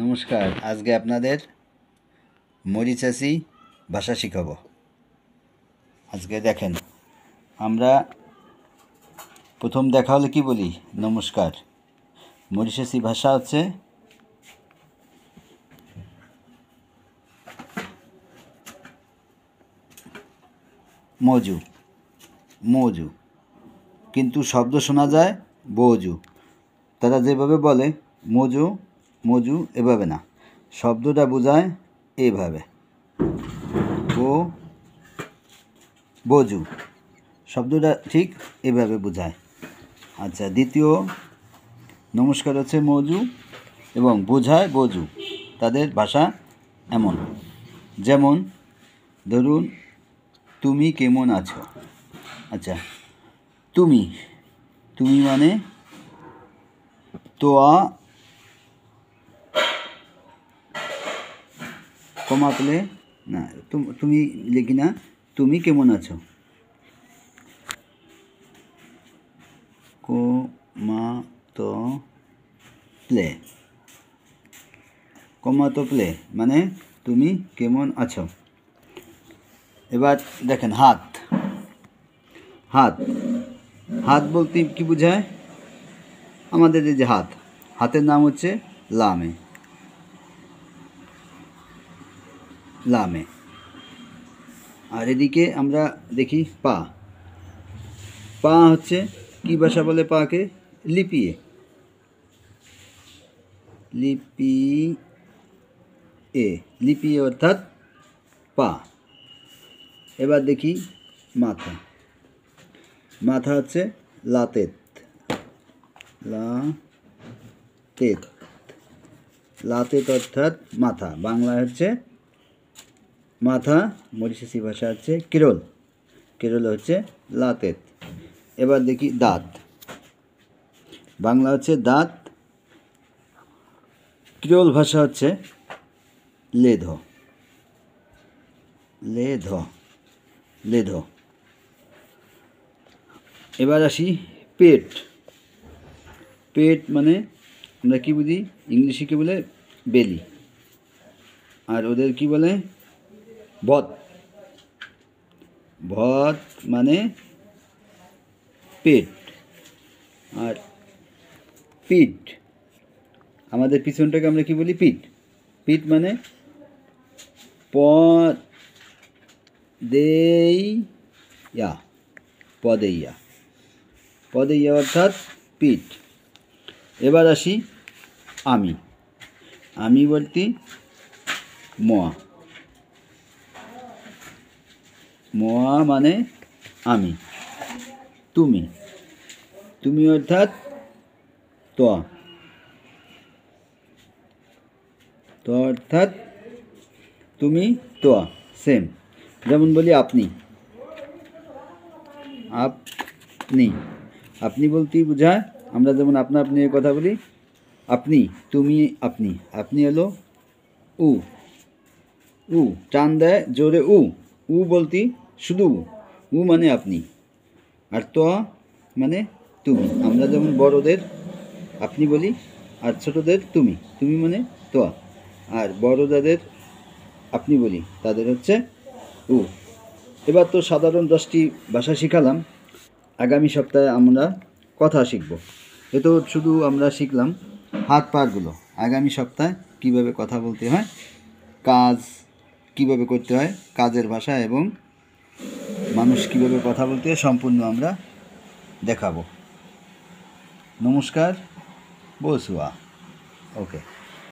নমস্কার। আজকে আপনাদের মরিচাসি ভাষা শিখাবো। আজকে দেখেন, আমরা প্রথম দেখা হলে কি বলি? নমস্কার। মরিচাসি ভাষা হচ্ছে মজু মজু, কিন্তু শব্দ শোনা যায় বজু। তারা যেভাবে বলে মজু মজু, এভাবে না, শব্দটা বোঝায় এইভাবে, বজু, শব্দটা ঠিক এভাবে বোঝায়। আচ্ছা, দ্বিতীয় নমস্কার হচ্ছে মজু এবং বোঝায় বজু। তাদের ভাষা এমন, যেমন ধরুন তুমি কেমন আছো। আচ্ছা, তুমি তুমি মানে তোয়া কমা পেলে না, তুমি লিখি না, তুমি কেমন আছো, কমাতো প্লে মানে তুমি কেমন আছো। এবার দেখেন হাত হাত হাত বলতে কি বোঝায়? আমাদের এই যে হাতের নাম হচ্ছে লামে। আর এদিকে আমরা দেখি পা হচ্ছে কি ভাষা বলে? পাকে লিপিয়ে অর্থাৎ পা। এবার দেখি মাথা হচ্ছে লাতেত অর্থাৎ মাথা। বাংলা হচ্ছে মাথা, মরিশাসি ভাষা হচ্ছে কেরল হচ্ছে লাতেত। এবার দেখি দাঁত। বাংলা হচ্ছে দাঁত, ক্রিওল ভাষা হচ্ছে লেধ। এবার আসি পেট মানে আমরা কি বুঝি? ইংলিশে কি বলে? বেলি। আর ওদের কি বলে? ভদ মানে পেট। আর পিঠ, আমাদের পিছনটাকে আমরা কি বলি? পিঠ মানে পদেইয়া অর্থাৎ পিঠ। এবার আসি আমি বলতে মোয়া মানে আমি। তুমি অর্থাৎ তোয়া অর্থাৎ তুমি, তোয়া সেম। যেমন বলি আপনি আপনি বলতেই বোঝায়, আমরা যেমন আপনা আপনি কথা বলি, আপনি, তুমি, আপনি হলো উ টান দেয় জোরে, উ বলতি শুধু উ মানে আপনি। আর তোয়া মানে তুমি। আমরা যেমন বড়দের আপনি বলি, আর ছোটদের তুমি মানে তোয়া। আর বড় যাদের আপনি বলি, তাদের হচ্ছে উ। এবার তো সাধারণ 10টি ভাষা শিখালাম। আগামী সপ্তাহে আমরা কথা শিখব। এ তো শুধু আমরা শিখলাম হাত পাগুলো। আগামী সপ্তাহে কিভাবে কথা বলতে হয়, কাজ কিভাবে করতে হয়, কাজের ভাষা এবং মানুষ কিভাবে কথা বলতে হয়, সম্পূর্ণ আমরা দেখাবো। নমস্কার, বসুয়া। ওকে।